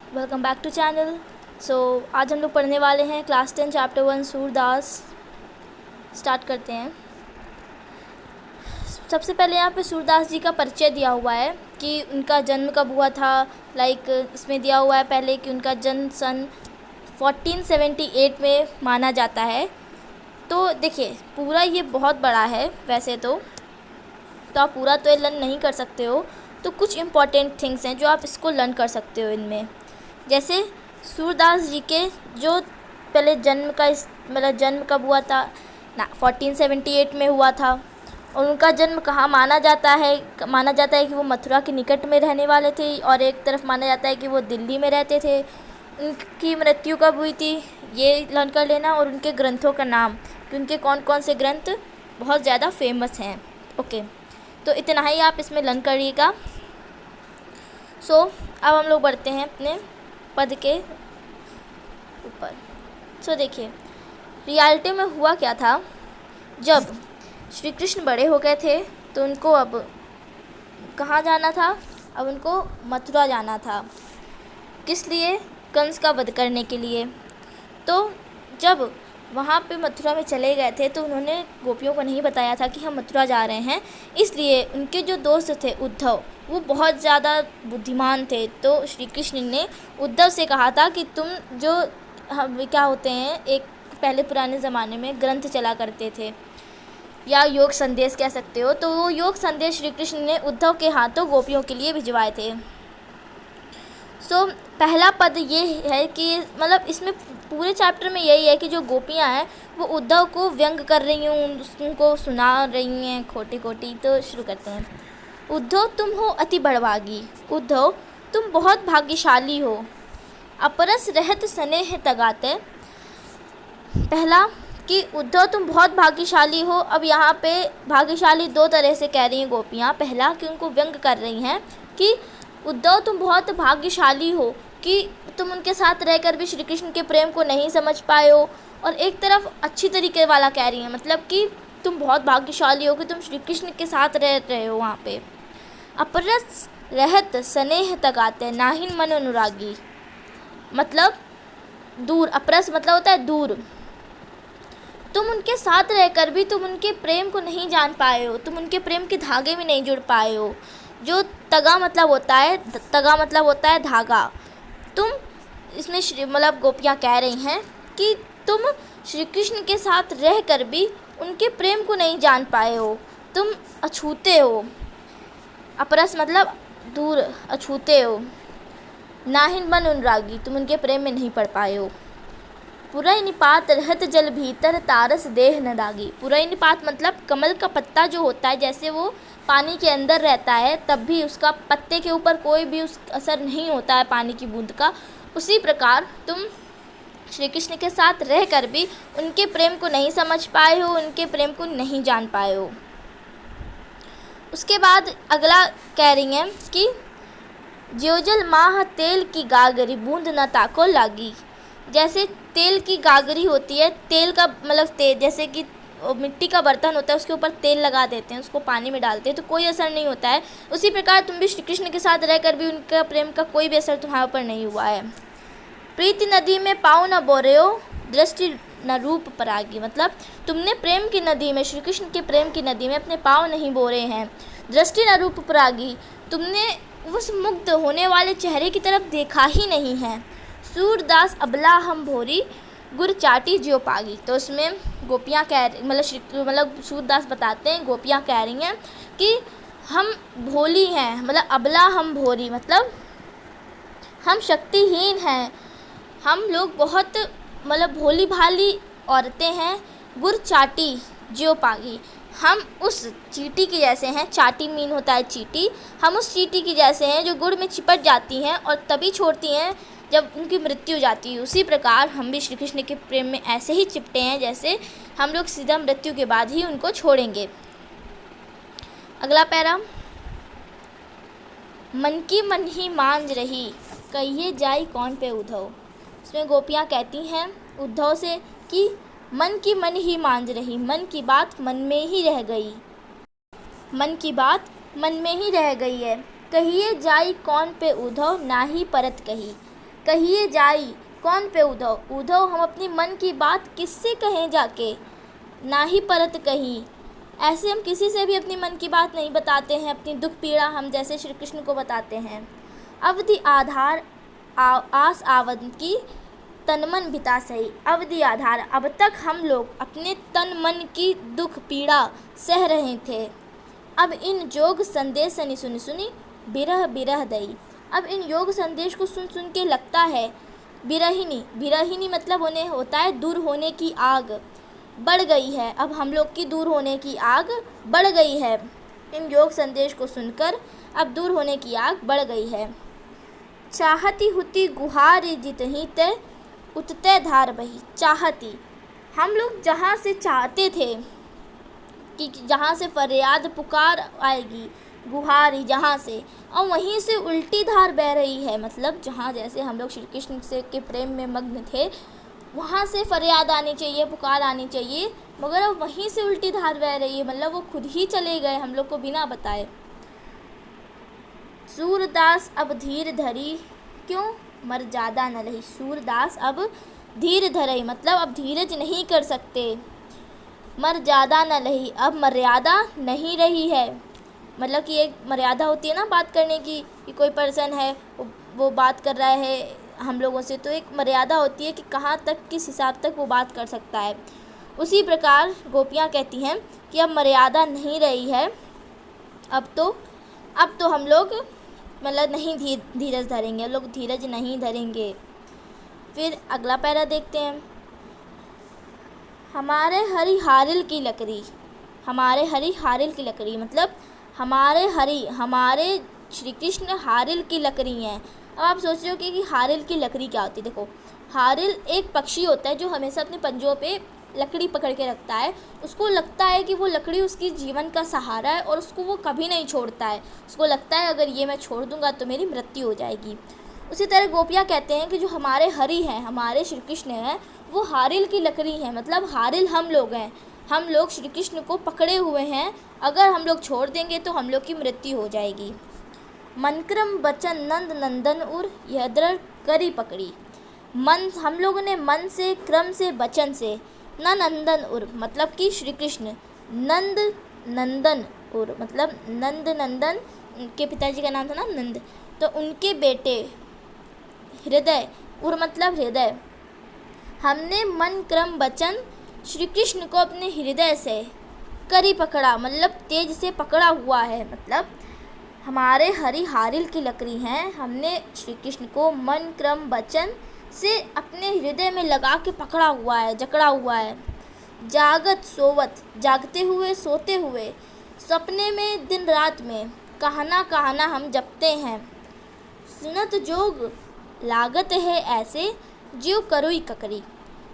Welcome back to channel. आज हम लोग पढ़ने वाले हैं क्लास 10 चैप्टर 1 सूरदास। स्टार्ट करते हैं। सबसे पहले यहाँ पे सूरदास जी का परिचय दिया हुआ है कि उनका जन्म कब हुआ था। इसमें दिया हुआ है पहले कि उनका जन्म सन 1478 में माना जाता है। तो देखिए पूरा ये बहुत बड़ा है वैसे तो आप पूरा तो ये लर्न नहीं कर सकते हो। तो कुछ इम्पॉर्टेंट थिंग्स हैं जो आप इसको लर्न कर सकते हो इनमें। जैसे सूरदास जी के जो पहले जन्म कब हुआ था 1478 में हुआ था। और उनका जन्म कहाँ माना जाता है कि वो मथुरा के निकट में रहने वाले थे, और एक तरफ माना जाता है कि वो दिल्ली में रहते थे। उनकी मृत्यु कब हुई थी ये लर्न कर लेना, और उनके ग्रंथों का नाम कि उनके कौन कौन से ग्रंथ बहुत ज़्यादा फेमस हैं। ओके, तो इतना ही आप इसमें लर्न करिएगा। अब हम लोग बढ़ते हैं अपने पद के ऊपर। देखिए रियलिटी में हुआ क्या था। जब श्री कृष्ण बड़े हो गए थे तो उनको अब कहाँ जाना था, अब उनको मथुरा जाना था। किस लिए? कंस का वध करने के लिए। तो जब वहाँ पे मथुरा में चले गए थे तो उन्होंने गोपियों को नहीं बताया था कि हम मथुरा जा रहे हैं। इसलिए उनके जो दोस्त थे उद्धव, वो बहुत ज़्यादा बुद्धिमान थे। तो श्री कृष्ण ने उद्धव से कहा था कि तुम जो क्या होते हैं, एक पहले पुराने ज़माने में ग्रंथ चला करते थे या योग संदेश कह सकते हो, तो वो योग संदेश श्री कृष्ण ने उद्धव के हाथों गोपियों के लिए भिजवाए थे। पहला पद ये है कि मतलब इसमें पूरे चैप्टर में यही है कि जो गोपियाँ हैं वो उद्धव को व्यंग कर रही हूँ, उनको सुना रही हैं खोटी। तो शुरू करते हैं। उद्धव तुम हो अति बड़भागी, उद्धव तुम बहुत भाग्यशाली हो, अपरस रहत स्नेह तगाते। पहला कि उद्धव तुम बहुत भाग्यशाली हो। अब यहाँ पे भाग्यशाली दो तरह से कह रही हैं गोपियाँ। पहला कि उनको व्यंग कर रही हैं कि उद्धव तुम बहुत भाग्यशाली हो कि तुम उनके साथ रहकर भी श्री कृष्ण के प्रेम को नहीं समझ पाए हो, और एक तरफ अच्छी तरीके वाला कह रही हैं, मतलब कि तुम बहुत भाग्यशाली हो कि तुम श्री कृष्ण के साथ रह रहे हो वहाँ पे। अपरस रहत स्नेह तगाते नाहिन मन अनुरागी, मतलब दूर। अपरस मतलब होता है दूर। तुम उनके साथ रहकर भी तुम उनके प्रेम को नहीं जान पाए हो, तुम उनके प्रेम के धागे में नहीं जुड़ पाए हो। जो तगा मतलब होता है धागा। तुम इसमें मतलब गोपियाँ कह रही हैं कि तुम श्री कृष्ण के साथ रहकर भी उनके प्रेम को नहीं जान पाए हो, तुम अछूते हो। अपरस मतलब दूर, अछूते हो। नाहिन मन अनुरागी, तुम उनके प्रेम में नहीं पड़ पाए हो। पुरई निपात रहत जल भीतर तारस देह न दागी। पुरई निपात मतलब कमल का पत्ता जो होता है, जैसे वो पानी के अंदर रहता है तब भी उसका पत्ते के ऊपर कोई भी उस असर नहीं होता है पानी की बूंद का, उसी प्रकार तुम श्री कृष्ण के साथ रहकर भी उनके प्रेम को नहीं समझ पाए हो, उनके प्रेम को नहीं जान पाए हो। उसके बाद अगला कह रही हैं कि ज्योजल माह तेल की गागरी बूंद न ताको लागी। जैसे तेल की गागरी होती है, तेल का मतलब तेल, जैसे कि मिट्टी का बर्तन होता है उसके ऊपर तेल लगा देते हैं, उसको पानी में डालते हैं तो कोई असर नहीं होता है, उसी प्रकार तुम भी श्री कृष्ण के साथ रहकर भी उनका प्रेम का कोई भी असर तुम्हारे ऊपर नहीं हुआ है। प्रीति नदी में पाँव न बोरे हो, दृष्टि न रूप परागी, मतलब तुमने प्रेम की नदी में, श्री कृष्ण के प्रेम की नदी में अपने पाँव नहीं बोरे हैं। दृष्टि न रूप परागी, तुमने उस मुग्ध होने वाले चेहरे की तरफ देखा ही नहीं है। सूरदास अबला हम भोरी गुर चाटी ज्यो पागी। तो उसमें गोपियाँ मतलब सूरदास बताते हैं, गोपियाँ कह रही हैं कि हम भोली हैं, मतलब अबला हम भोरी, मतलब हम शक्तिहीन हैं, हम लोग बहुत मतलब भोली भाली औरतें हैं। गुर चाटी ज्यो पागी, हम उस चींटी के जैसे हैं। चाटी मीन होता है चींटी, हम उस चींटी के जैसे हैं जो गुड़ में चिपट जाती हैं और तभी छोड़ती हैं जब उनकी मृत्यु हो जाती है। उसी प्रकार हम भी श्री कृष्ण के प्रेम में ऐसे ही चिपटे हैं जैसे हम लोग सीधा मृत्यु के बाद ही उनको छोड़ेंगे। अगला पैरा, मन की मन ही मांझ रही, कहिए जाई कौन पे उद्धव। इसमें गोपियाँ कहती हैं उद्धव से कि मन की मन ही मांझ रही, मन की बात मन में ही रह गई, मन की बात मन में ही रह गई है। कहिए जाई कौन पे उद्धव, नाही परत कही। कहिए जाई कौन पे उधव, उधव हम अपनी मन की बात किससे कहें जाके, ना ही परत कहीं। ऐसे हम किसी से भी अपनी मन की बात नहीं बताते हैं, अपनी दुख पीड़ा हम जैसे श्री कृष्ण को बताते हैं। अवधि आधार आस आवत की तन मन बिता सही, अवधि आधार अब तक हम लोग अपने तन मन की दुख पीड़ा सह रहे थे। अब इन जोग संदेश सनी सुनी सुनी बिरह बिरह दई, अब इन योग संदेश को सुन सुन के लगता है बिरहिनी, बिरहिनी मतलब उन्हें होता है दूर होने की आग बढ़ गई है, अब हम लोग की दूर होने की आग बढ़ गई है। इन योग संदेश को सुनकर अब दूर होने की आग बढ़ गई है। चाहती हुती गुहार जितही ते उतते धार बही, चाहती हम लोग जहाँ से चाहते थे कि जहाँ से फरियाद पुकार आएगी, गुहारी जहाँ से, और वहीं से उल्टी धार बह रही है। मतलब जहाँ जैसे हम लोग श्री कृष्ण से के प्रेम में मग्न थे वहाँ से फरियाद आनी चाहिए, पुकार आनी चाहिए, मगर अब वहीं से उल्टी धार बह रही है। मतलब वो खुद ही चले गए हम लोग को बिना बताए। सूरदास अब धीर धरी क्यों मर्यादा न रही, सूरदास अब धीर धरई मतलब अब धीरज नहीं कर सकते, मर्यादा न रही अब मर्यादा नहीं रही है। मतलब कि एक मर्यादा होती है ना बात करने की, कि कोई पर्सन है वो बात कर रहा है हम लोगों से, तो एक मर्यादा होती है कि कहाँ तक किस हिसाब तक वो बात कर सकता है। उसी प्रकार गोपियाँ कहती हैं कि अब मर्यादा नहीं रही है, अब तो हम लोग मतलब नहीं धीरज धरेंगे, लोग धीरज नहीं धरेंगे। फिर अगला पैरा देखते हैं। हमारे हरि हारिल की लकड़ी, हमारे हरि हारिल की लकड़ी मतलब हमारे श्री कृष्ण हारिल की लकड़ी हैं। अब आप सोच रहे हो कि हारिल की लकड़ी क्या होती है। देखो, हारिल एक पक्षी होता है जो हमेशा अपने पंजों पे लकड़ी पकड़ के रखता है। उसको लगता है कि वो लकड़ी उसकी जीवन का सहारा है और उसको वो कभी नहीं छोड़ता है। उसको लगता है अगर ये मैं छोड़ दूंगा तो मेरी मृत्यु हो जाएगी। उसी तरह गोपियाँ कहते हैं कि जो हमारे हरि हैं, हमारे श्री कृष्ण हैं, वो हारिल की लकड़ी हैं। मतलब हारिल हम लोग हैं, हम लोग श्री कृष्ण को पकड़े हुए हैं, अगर हम लोग छोड़ देंगे तो हम लोग की मृत्यु हो जाएगी। मनक्रम बचन नंद नंदन उर यह दृढ़ करी पकड़ी, मन हम लोगों ने मन से, क्रम से, वचन से, न नंदन उर मतलब कि श्री कृष्ण, नंद नंदन उर मतलब नंद नंदन के पिताजी का नाम था ना नंद, तो उनके बेटे हृदय, उर मतलब हृदय, हमने मन क्रम वचन श्री कृष्ण को अपने हृदय से करी पकड़ा मतलब तेज से पकड़ा हुआ है। मतलब हमारे हरि हारिल की लकड़ी हैं, हमने श्री कृष्ण को मन क्रम वचन से अपने हृदय में लगा के पकड़ा हुआ है, जकड़ा हुआ है। जागत सोवत जागते हुए, सोते हुए, सपने में, दिन रात में, कहना कहना हम जपते हैं। सुनत जोग लागत है ऐसे ज्यों करोई ककरी।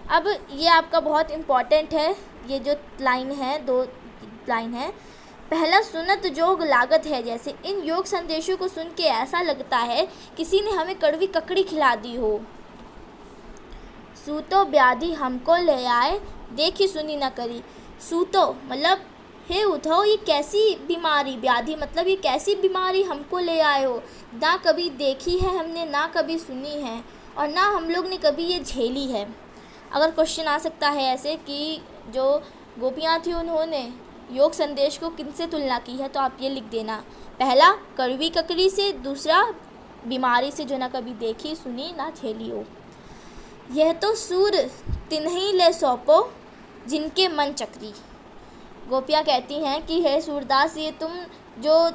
अब ये आपका बहुत इम्पॉर्टेंट है, ये जो लाइन है, 2 लाइन है। पहला, सुनत जोग लागत है जैसे, इन योग संदेशों को सुन के ऐसा लगता है किसी ने हमें कड़वी ककड़ी खिला दी हो। सूतो व्याधि हमको ले आए देखी सुनी न करी, सूतो मतलब हे उद्धव ये कैसी बीमारी, व्याधि मतलब ये कैसी बीमारी हमको ले आए हो, ना कभी देखी है हमने, ना कभी सुनी है, और ना हम लोग ने कभी ये झेली है। अगर क्वेश्चन आ सकता है ऐसे कि जो गोपियाँ थी उन्होंने योग संदेश को किनसे तुलना की है, तो आप ये लिख देना, पहला कड़वी ककड़ी से, दूसरा बीमारी से जो ना कभी देखी सुनी ना झेली हो। यह तो सूर तिन्हीं ले सौंपो जिनके मन चक्री। गोपियाँ कहती हैं कि हे सूरदास ये तुम जो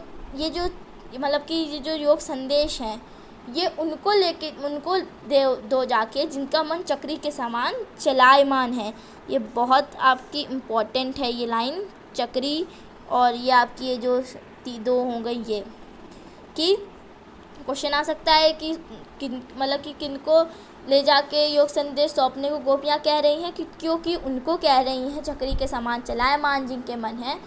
मतलब कि ये जो योग संदेश हैं ये उनको लेके उनको दो जाके जिनका मन चक्री के समान चलायमान है। ये बहुत आपकी इम्पोर्टेंट है ये लाइन, चक्री और ये आपकी ये जो 2 हो गई ये, कि क्वेश्चन आ सकता है कि मतलब कि किनको ले जाके योग संदेश सौंपने को गोपियाँ कह रही हैं, कि क्योंकि उनको कह रही हैं चक्री के समान चलायमान जिनके मन हैं,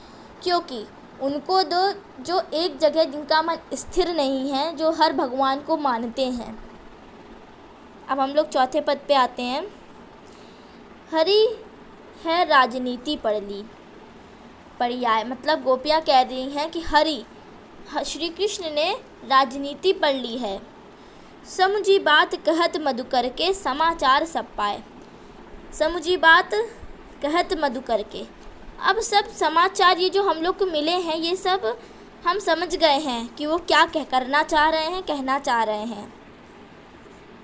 क्योंकि उनको जो एक जगह जिनका मन स्थिर नहीं है, जो हर भगवान को मानते हैं। अब हम लोग चौथे पद पे आते हैं। हरि है राजनीति पढ़ ली, पर्याय मतलब गोपियाँ कह रही हैं कि हरि श्री कृष्ण ने राजनीति पढ़ ली है। समुझी बात कहत मधुकर के, समाचार सब पाए। समुझी बात कहत मधुकर के, अब सब समाचार ये जो हम लोग को मिले हैं ये सब हम समझ गए हैं कि वो क्या करना चाह रहे हैं, कहना चाह रहे हैं।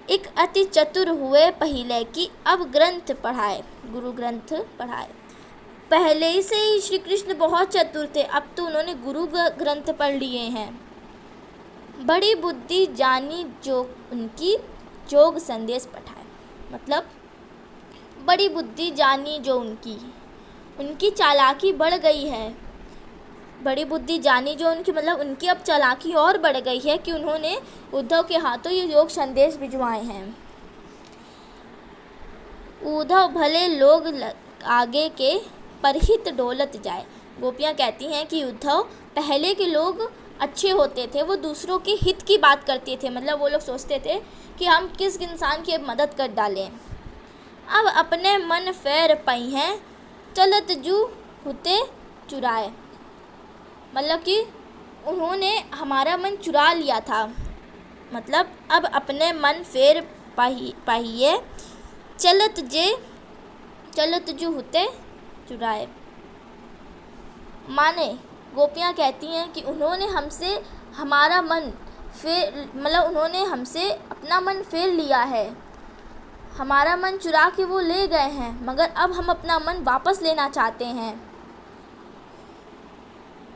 एक अति चतुर हुए पहिले की, अब ग्रंथ पढ़ाए, गुरु ग्रंथ पढ़ाए। पहले से ही श्री कृष्ण बहुत चतुर थे, अब तो उन्होंने गुरु ग्रंथ पढ़ लिए हैं। बड़ी बुद्धि जानी जो उनकी, जोग संदेश पठाए। मतलब बड़ी बुद्धि जानी जो उनकी चालाकी बढ़ गई है। बड़ी बुद्धि जानी जो उनकी, मतलब उनकी अब चालाकी और बढ़ गई है कि उन्होंने उद्धव के हाथों ये योग संदेश भिजवाए हैं। उद्धव भले लोग आगे के, परहित डोलत जाए। गोपियाँ कहती हैं कि उद्धव पहले के लोग अच्छे होते थे, वो दूसरों के हित की बात करते थे, मतलब वो लोग सोचते थे कि हम किस इंसान की मदद कर डालें। अब अपने मन फेर पई हैं, चलत जू हुते चुराए। मतलब कि उन्होंने हमारा मन चुरा लिया था। मतलब अब अपने मन फेर पाहिए, चलत जू हुते चुराए। माने गोपियाँ कहती हैं कि उन्होंने हमसे हमारा मन उन्होंने हमसे अपना मन फेर लिया है, हमारा मन चुरा के वो ले गए हैं, मगर अब हम अपना मन वापस लेना चाहते हैं।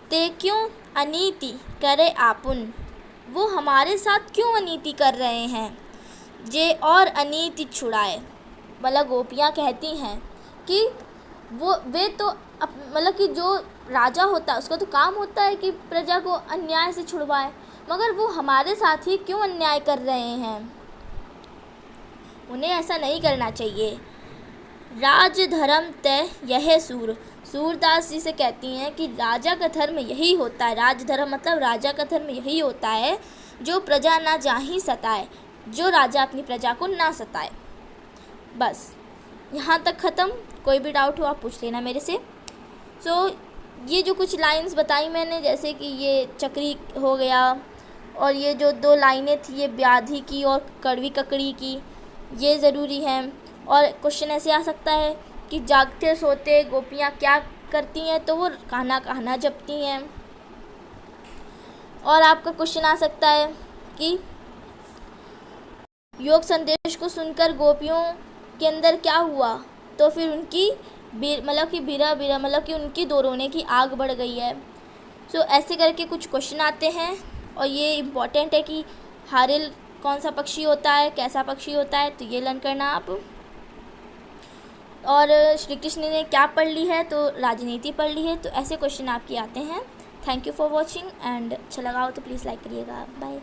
ते क्यों अनीति करे आपुन, वो हमारे साथ क्यों अनीति कर रहे हैं, जे और अनीति छुड़ाए। मतलब गोपियाँ कहती हैं कि वे तो मतलब कि जो राजा होता है उसका तो काम होता है कि प्रजा को अन्याय से छुड़वाए, मगर वो हमारे साथ ही क्यों अन्याय कर रहे हैं, उन्हें ऐसा नहीं करना चाहिए। राज धर्म तय यह सूरदास जी से कहती हैं कि राजा का धर्म यही होता है, राज धर्म मतलब राजा का धर्म यही होता है जो प्रजा ना जाही सताए, जो राजा अपनी प्रजा को ना सताए। बस यहाँ तक ख़त्म। कोई भी डाउट हो आप पूछ लेना मेरे से। ये जो कुछ लाइंस बताई मैंने, जैसे कि ये चक्री हो गया और ये जो 2 लाइनें थी ये व्याधि की और कड़वी ककड़ी की, ये ज़रूरी हैं। और क्वेश्चन ऐसे आ सकता है कि जागते सोते गोपियाँ क्या करती हैं, तो वो कहना जपती हैं। और आपका क्वेश्चन आ सकता है कि योग संदेश को सुनकर गोपियों के अंदर क्या हुआ, तो फिर उनकी मतलब कि उनकी दो रोने की आग बढ़ गई है। ऐसे करके कुछ क्वेश्चन आते हैं और ये इम्पॉर्टेंट है कि हारिल कौन सा पक्षी होता है, कैसा पक्षी होता है, तो ये लर्न करना आप। और श्री कृष्ण ने क्या पढ़ ली है, तो राजनीति पढ़ ली है। तो ऐसे क्वेश्चन आपके आते हैं। Thank you for watching and अच्छा लगा हो तो प्लीज़ लाइक करिएगा। बाय।